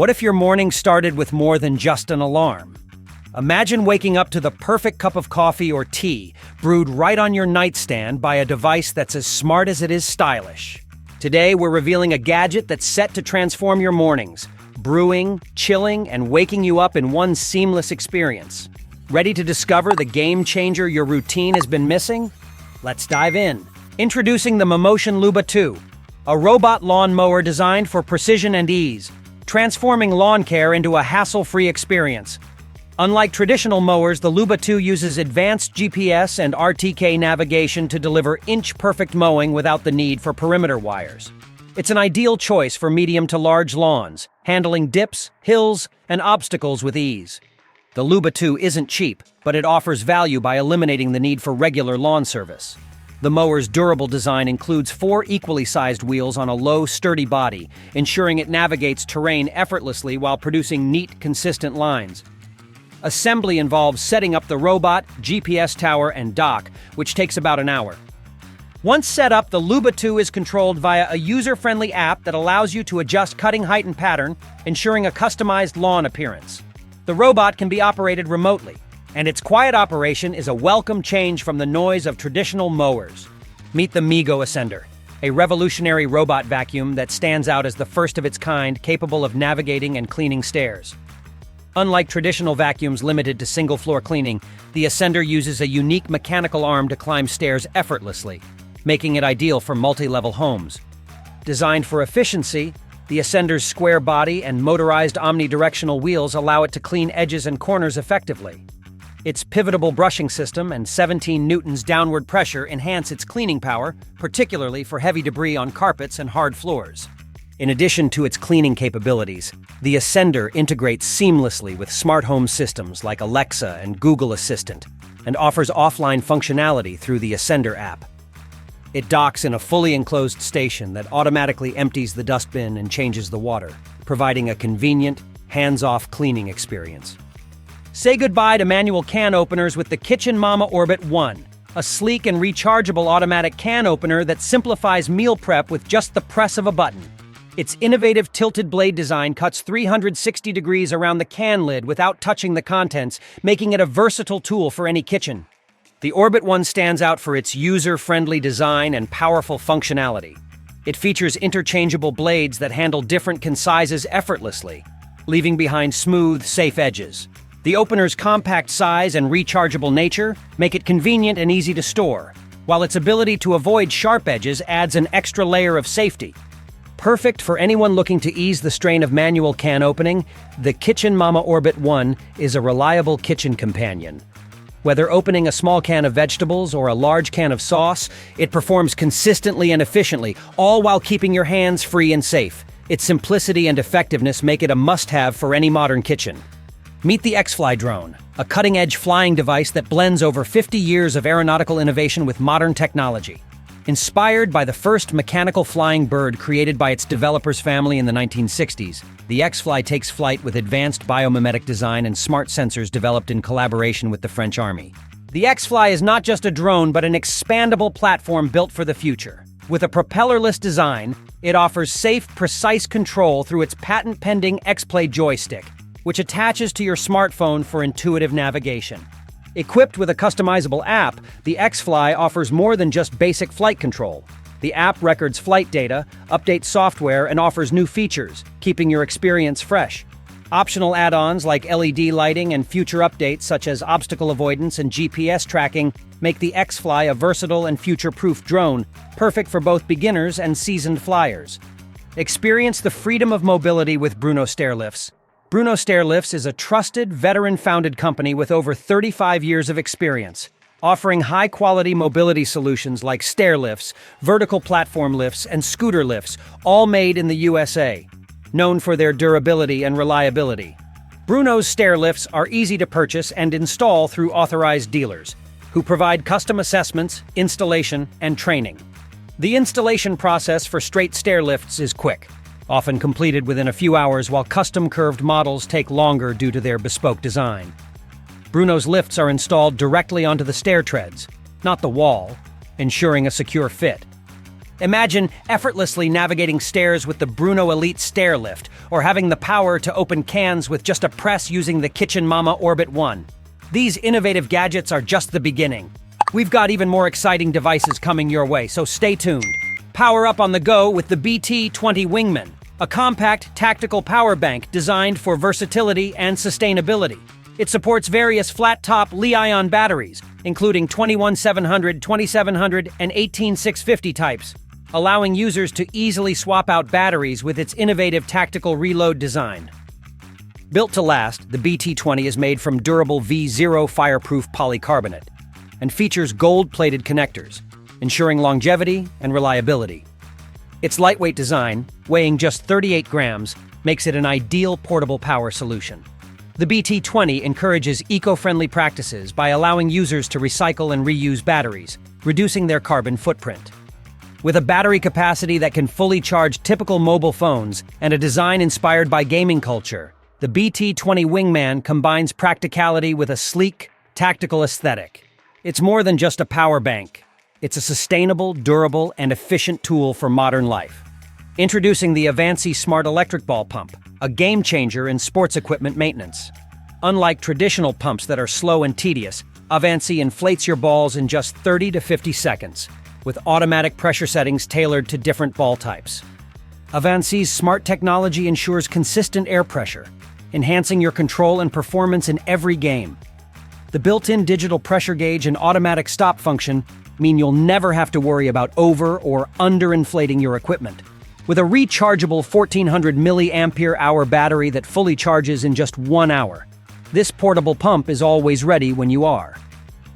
What if your morning started with more than just an alarm? Imagine waking up to the perfect cup of coffee or tea, brewed right on your nightstand by a device that's as smart as it is stylish. Today, we're revealing a gadget that's set to transform your mornings, brewing, chilling, and waking you up in one seamless experience. Ready to discover the game changer your routine has been missing? Let's dive in. Introducing the Mammotion Luba 2, a robot lawn mower designed for precision and ease, transforming lawn care into a hassle-free experience. Unlike traditional mowers, the Luba 2 uses advanced GPS and RTK navigation to deliver inch-perfect mowing without the need for perimeter wires. It's an ideal choice for medium to large lawns, handling dips, hills, and obstacles with ease. The Luba 2 isn't cheap, but it offers value by eliminating the need for regular lawn service. The mower's durable design includes 4 equally sized wheels on a low, sturdy body, ensuring it navigates terrain effortlessly while producing neat, consistent lines. Assembly involves setting up the robot, GPS tower, and dock, which takes about an hour. Once set up, the Luba 2 is controlled via a user-friendly app that allows you to adjust cutting height and pattern, ensuring a customized lawn appearance. The robot can be operated remotely, and its quiet operation is a welcome change from the noise of traditional mowers. Meet the Migo Ascender, a revolutionary robot vacuum that stands out as the first of its kind, capable of navigating and cleaning stairs. Unlike traditional vacuums limited to single-floor cleaning, the Ascender uses a unique mechanical arm to climb stairs effortlessly, making it ideal for multi-level homes. Designed for efficiency, the Ascender's square body and motorized omnidirectional wheels allow it to clean edges and corners effectively. Its pivotable brushing system and 17 newtons downward pressure enhance its cleaning power, particularly for heavy debris on carpets and hard floors. In addition to its cleaning capabilities, the Ascender integrates seamlessly with smart home systems like Alexa and Google Assistant, and offers offline functionality through the Ascender app. It docks in a fully enclosed station that automatically empties the dustbin and changes the water, providing a convenient, hands-off cleaning experience. Say goodbye to manual can openers with the Kitchen Mama Orbit 1, a sleek and rechargeable automatic can opener that simplifies meal prep with just the press of a button. Its innovative tilted blade design cuts 360 degrees around the can lid without touching the contents, making it a versatile tool for any kitchen. The Orbit 1 stands out for its user-friendly design and powerful functionality. It features interchangeable blades that handle different can sizes effortlessly, leaving behind smooth, safe edges. The opener's compact size and rechargeable nature make it convenient and easy to store, while its ability to avoid sharp edges adds an extra layer of safety. Perfect for anyone looking to ease the strain of manual can opening, the Kitchen Mama Orbit 1 is a reliable kitchen companion. Whether opening a small can of vegetables or a large can of sauce, it performs consistently and efficiently, all while keeping your hands free and safe. Its simplicity and effectiveness make it a must-have for any modern kitchen. Meet the XFly Drone, a cutting-edge flying device that blends over 50 years of aeronautical innovation with modern technology. Inspired by the first mechanical flying bird created by its developer's family in the 1960s, the XFly takes flight with advanced biomimetic design and smart sensors developed in collaboration with the French Army. The XFly is not just a drone, but an expandable platform built for the future. With a propellerless design, it offers safe, precise control through its patent-pending XPlay joystick, which attaches to your smartphone for intuitive navigation. Equipped with a customizable app, the XFly offers more than just basic flight control. The app records flight data, updates software, and offers new features, keeping your experience fresh. Optional add-ons like LED lighting and future updates such as obstacle avoidance and GPS tracking make the XFly a versatile and future-proof drone, perfect for both beginners and seasoned flyers. Experience the freedom of mobility with Bruno Stair lifts. Bruno Stair Lifts is a trusted, veteran-founded company with over 35 years of experience, offering high-quality mobility solutions like stair lifts, vertical platform lifts, and scooter lifts, all made in the USA. Known for their durability and reliability, Bruno's stair lifts are easy to purchase and install through authorized dealers, who provide custom assessments, installation, and training. The installation process for straight stair lifts is quick, often completed within a few hours, while custom curved models take longer due to their bespoke design. Bruno's lifts are installed directly onto the stair treads, not the wall, ensuring a secure fit. Imagine effortlessly navigating stairs with the Bruno Elite Stair lift, or having the power to open cans with just a press using the Kitchen Mama Orbit 1. These innovative gadgets are just the beginning. We've got even more exciting devices coming your way, so stay tuned. Power up on the go with the BT-20Wingman, a compact tactical power bank designed for versatility and sustainability. It supports various flat-top Li-ion batteries, including 21700, 2700, and 18650 types, allowing users to easily swap out batteries with its innovative tactical reload design. Built to last, the BT-20 is made from durable V0 fireproof polycarbonate and features gold-plated connectors, ensuring longevity and reliability. Its lightweight design, weighing just 38 grams, makes it an ideal portable power solution. The BT-20 encourages eco-friendly practices by allowing users to recycle and reuse batteries, reducing their carbon footprint. With a battery capacity that can fully charge typical mobile phones and a design inspired by gaming culture, the BT-20Wingman combines practicality with a sleek, tactical aesthetic. It's more than just a power bank. It's a sustainable, durable, and efficient tool for modern life. Introducing the Avancee Smart Electric Ball Pump, a game-changer in sports equipment maintenance. Unlike traditional pumps that are slow and tedious, Avancee inflates your balls in just 30 to 50 seconds, with automatic pressure settings tailored to different ball types. Avancee's smart technology ensures consistent air pressure, enhancing your control and performance in every game. The built-in digital pressure gauge and automatic stop function mean you'll never have to worry about over or underinflating your equipment. With a rechargeable 1400 mAh battery that fully charges in just 1 hour, this portable pump is always ready when you are.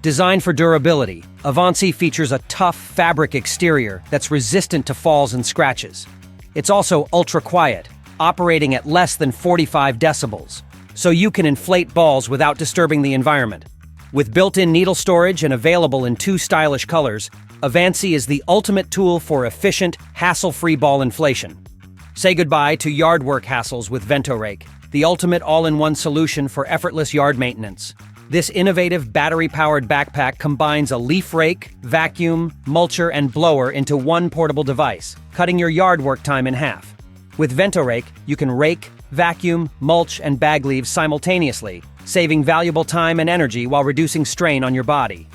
Designed for durability, Avancee features a tough fabric exterior that's resistant to falls and scratches. It's also ultra-quiet, operating at less than 45 decibels, so you can inflate balls without disturbing the environment. With built-in needle storage and available in 2 stylish colors, Avancee is the ultimate tool for efficient, hassle-free ball inflation. Say goodbye to yard work hassles with VentoRake, the ultimate all-in-one solution for effortless yard maintenance. This innovative battery-powered backpack combines a leaf rake, vacuum, mulcher, and blower into one portable device, cutting your yard work time in half. With VentoRake, you can rake, vacuum, mulch, and bag leaves simultaneously, saving valuable time and energy while reducing strain on your body.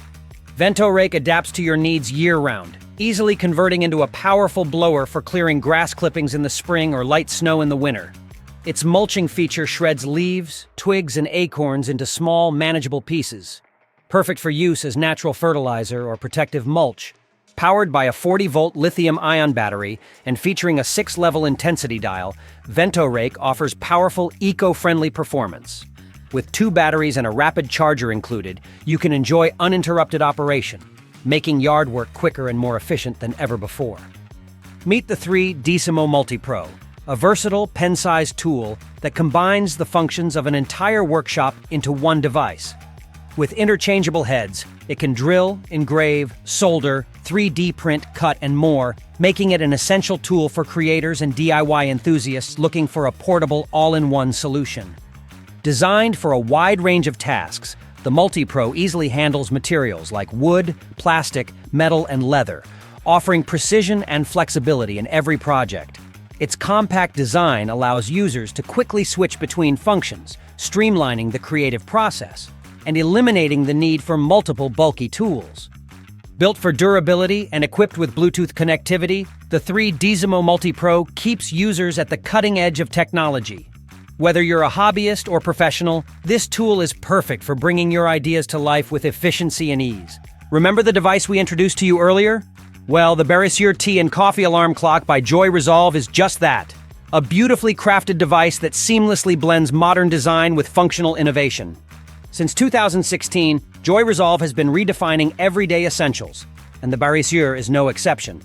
VentoRake adapts to your needs year-round, easily converting into a powerful blower for clearing grass clippings in the spring or light snow in the winter. Its mulching feature shreds leaves, twigs, and acorns into small, manageable pieces. Perfect for use as natural fertilizer or protective mulch. Powered by a 40-volt lithium-ion battery and featuring a 6-level intensity dial, VentoRake offers powerful, eco-friendly performance. With 2 batteries and a rapid charger included, you can enjoy uninterrupted operation, making yard work quicker and more efficient than ever before. Meet the 3Decimo MultiPro, a versatile pen-sized tool that combines the functions of an entire workshop into one device. With interchangeable heads, it can drill, engrave, solder, 3D print, cut, and more, making it an essential tool for creators and DIY enthusiasts looking for a portable, all-in-one solution. Designed for a wide range of tasks, the MultiPro easily handles materials like wood, plastic, metal, and leather, offering precision and flexibility in every project. Its compact design allows users to quickly switch between functions, streamlining the creative process and eliminating the need for multiple bulky tools. Built for durability and equipped with Bluetooth connectivity, the 3Decimo MultiPro keeps users at the cutting edge of technology. Whether you're a hobbyist or professional, this tool is perfect for bringing your ideas to life with efficiency and ease. Remember the device we introduced to you earlier? Well, the Barisieu tea and coffee alarm clock by Joy Resolve is just that. A beautifully crafted device that seamlessly blends modern design with functional innovation. Since 2016, Joy Resolve has been redefining everyday essentials, and the Barisieu is no exception.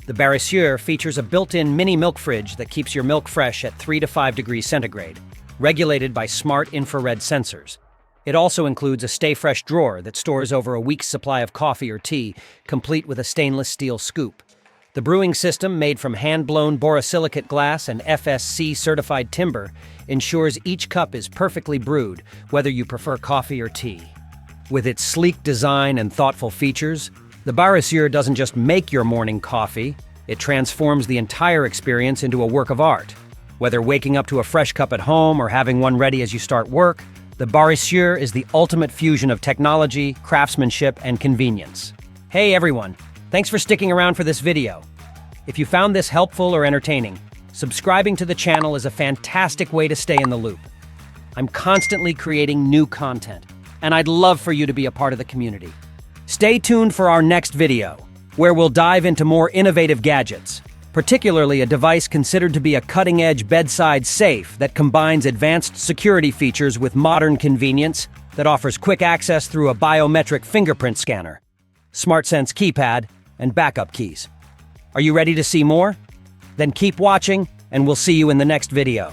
The Barisieu features a built-in mini milk fridge that keeps your milk fresh at 3 to 5 degrees centigrade, regulated by smart infrared sensors. It also includes a Stay Fresh drawer that stores over a week's supply of coffee or tea, complete with a stainless steel scoop. The brewing system, made from hand-blown borosilicate glass and FSC-certified timber, ensures each cup is perfectly brewed, whether you prefer coffee or tea. With its sleek design and thoughtful features, the Barisieu doesn't just make your morning coffee, It transforms the entire experience into a work of art. Whether waking up to a fresh cup at home or having one ready as you start work, the Barisieu is the ultimate fusion of technology, craftsmanship, and convenience. Hey everyone, thanks for sticking around for this video. If you found this helpful or entertaining, subscribing to the channel is a fantastic way to stay in the loop. I'm constantly creating new content, and I'd love for you to be a part of the community. Stay tuned for our next video, where we'll dive into more innovative gadgets, particularly a device considered to be a cutting-edge bedside safe that combines advanced security features with modern convenience that offers quick access through a biometric fingerprint scanner, SmartSense keypad, and backup keys. Are you ready to see more? Then keep watching, and we'll see you in the next video.